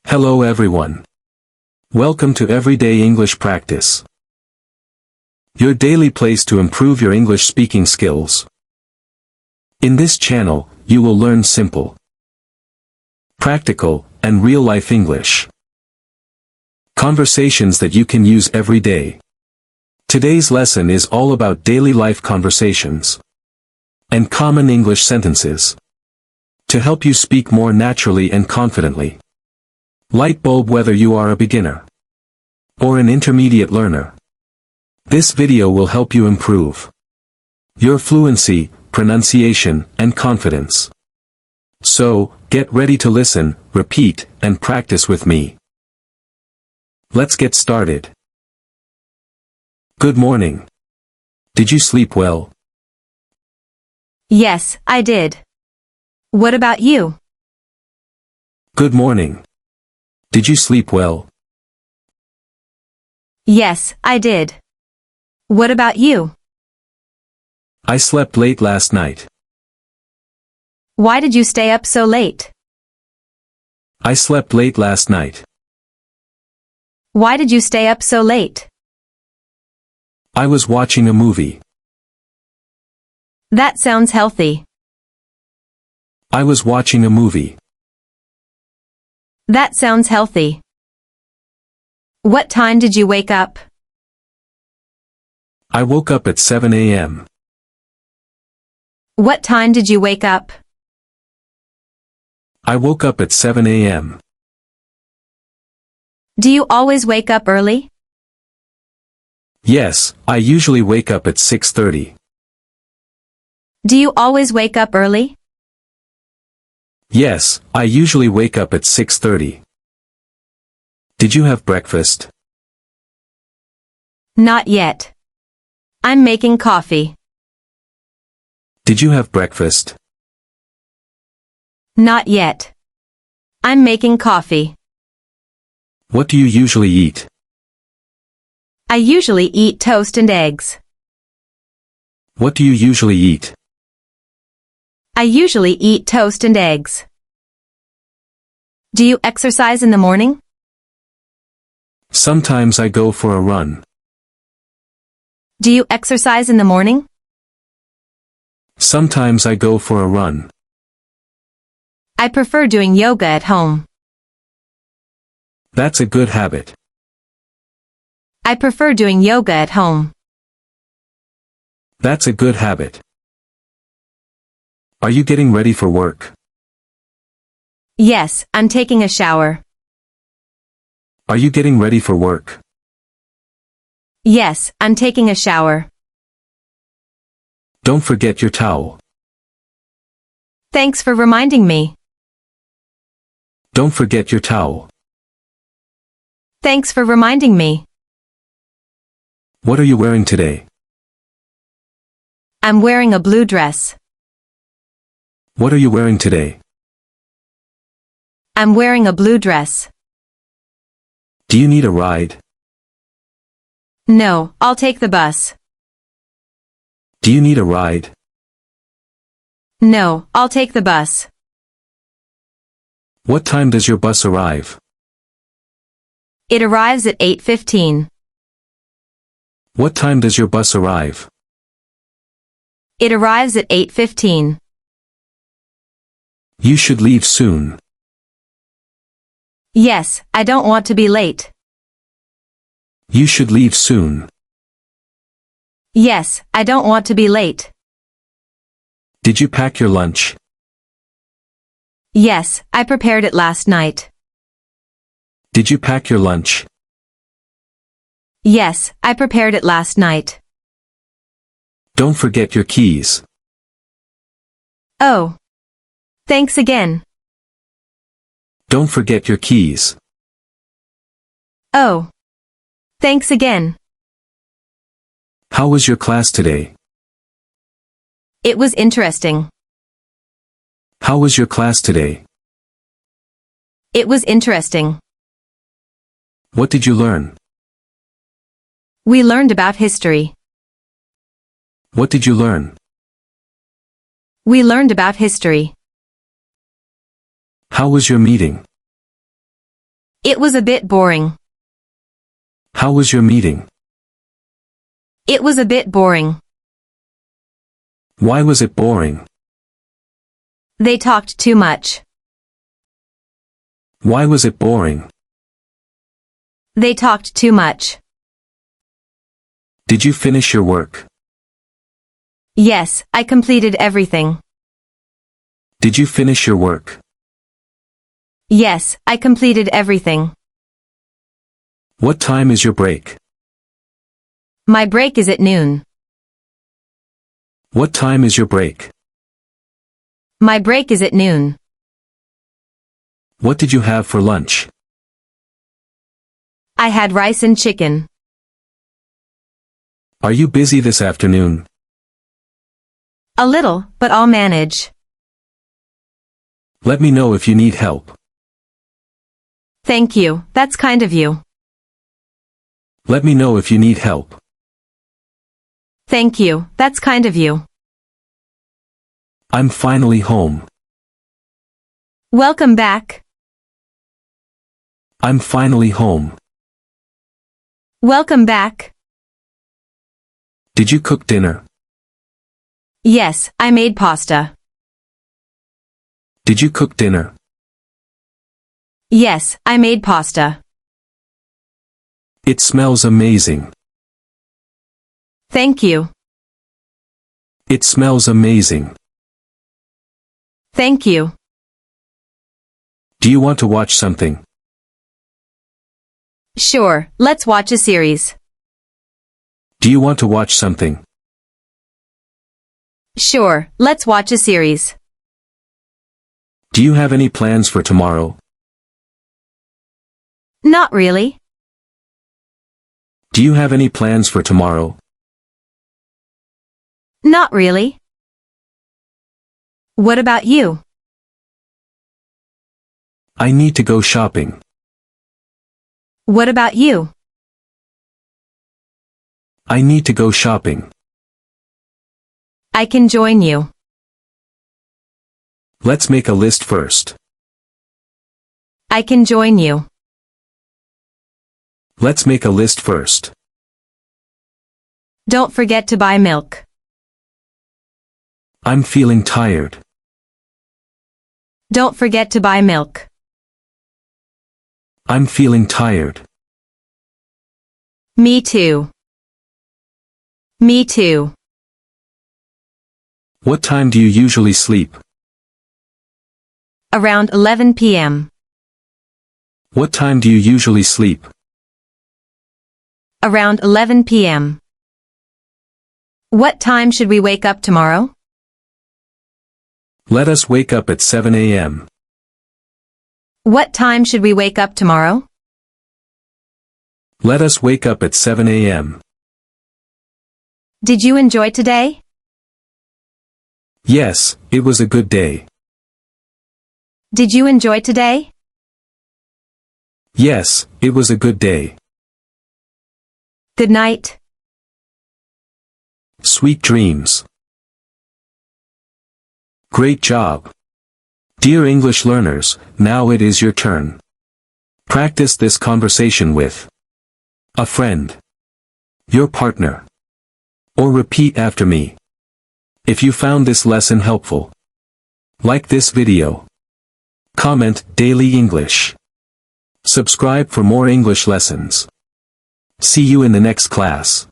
Hello everyone. Welcome to Everyday English Practice. Your daily place to improve your English speaking skills. In this channel, you will learn simple, practical, and real-life English conversations that you can use every day. Today's lesson is all about daily life conversations and common English sentences to help you speak more naturally and confidently. Light bulb whether you are a beginner or an intermediate learner. This video will help you improve your fluency, pronunciation, and confidence. So, get ready to listen, repeat, and practice with me. Let's get started. Good morning. Did you sleep well? Yes, I did. What about you? Good morning. Did you sleep well? Yes, I did. What about you? I slept late last night. Why did you stay up so late? I slept late last night. Why did you stay up so late? I was watching a movie. That sounds healthy. I was watching a movie. That sounds healthy. What time did you wake up? I woke up at 7 a.m. What time did you wake up? I woke up at 7 a.m. Do you always wake up early? Yes, I usually wake up at 6:30. Do you always wake up early? Yes, I usually wake up at 6:30. Did you have breakfast? Not yet. I'm making coffee. Did you have breakfast? Not yet. I'm making coffee. What do you usually eat? I usually eat toast and eggs. What do you usually eat? I usually eat toast and eggs. Do you exercise in the morning? Sometimes I go for a run. Do you exercise in the morning? Sometimes I go for a run. I prefer doing yoga at home. That's a good habit. I prefer doing yoga at home. That's a good habit. Are you getting ready for work? Yes, I'm taking a shower. Are you getting ready for work? Yes, I'm taking a shower. Don't forget your towel. Thanks for reminding me. Don't forget your towel. Thanks for reminding me. What are you wearing today? I'm wearing a blue dress. What are you wearing today? I'm wearing a blue dress. Do you need a ride? No, I'll take the bus. Do you need a ride? No, I'll take the bus. What time does your bus arrive? It arrives at 8:15. What time does your bus arrive? It arrives at 8:15. You should leave soon. Yes, I don't want to be late. You should leave soon. Yes, I don't want to be late. Did you pack your lunch? Yes, I prepared it last night. Did you pack your lunch? Yes, I prepared it last night. Don't forget your keys. Oh. Thanks again. Don't forget your keys. Oh. Thanks again. How was your class today? It was interesting. How was your class today? It was interesting. What did you learn? We learned about history. What did you learn? We learned about history. How was your meeting? It was a bit boring. How was your meeting? It was a bit boring. Why was it boring? They talked too much. Why was it boring? They talked too much. Did you finish your work? Yes, I completed everything. Did you finish your work? Yes, I completed everything. What time is your break? My break is at noon. What time is your break? My break is at noon. What did you have for lunch? I had rice and chicken. Are you busy this afternoon? A little, but I'll manage. Let me know if you need help. Thank you, that's kind of you. Let me know if you need help. Thank you, that's kind of you. I'm finally home. Welcome back. I'm finally home. Welcome back. Did you cook dinner? Yes, I made pasta. Did you cook dinner? Yes, I made pasta. It smells amazing. Thank you. It smells amazing. Thank you. Do you want to watch something? Sure, let's watch a series. Do you want to watch something? Sure, let's watch a series. Do you have any plans for tomorrow? Not really. Do you have any plans for tomorrow? Not really. What about you? I need to go shopping. What about you? I need to go shopping. I can join you. Let's make a list first. I can join you. Let's make a list first. Don't forget to buy milk. I'm feeling tired. Don't forget to buy milk. I'm feeling tired. Me too. Me too. What time do you usually sleep? Around 11 p.m. What time do you usually sleep? Around 11 p.m. What time should we wake up tomorrow? Let us wake up at 7 a.m. What time should we wake up tomorrow? Let us wake up at 7 a.m. Did you enjoy today? Yes, it was a good day. Did you enjoy today? Yes, it was a good day. Good night. Sweet dreams. Great job. Dear English learners, now it is your turn. Practice this conversation with a friend, your partner, or repeat after me. If you found this lesson helpful, like this video. Comment Daily English. Subscribe for more English lessons. See you in the next class.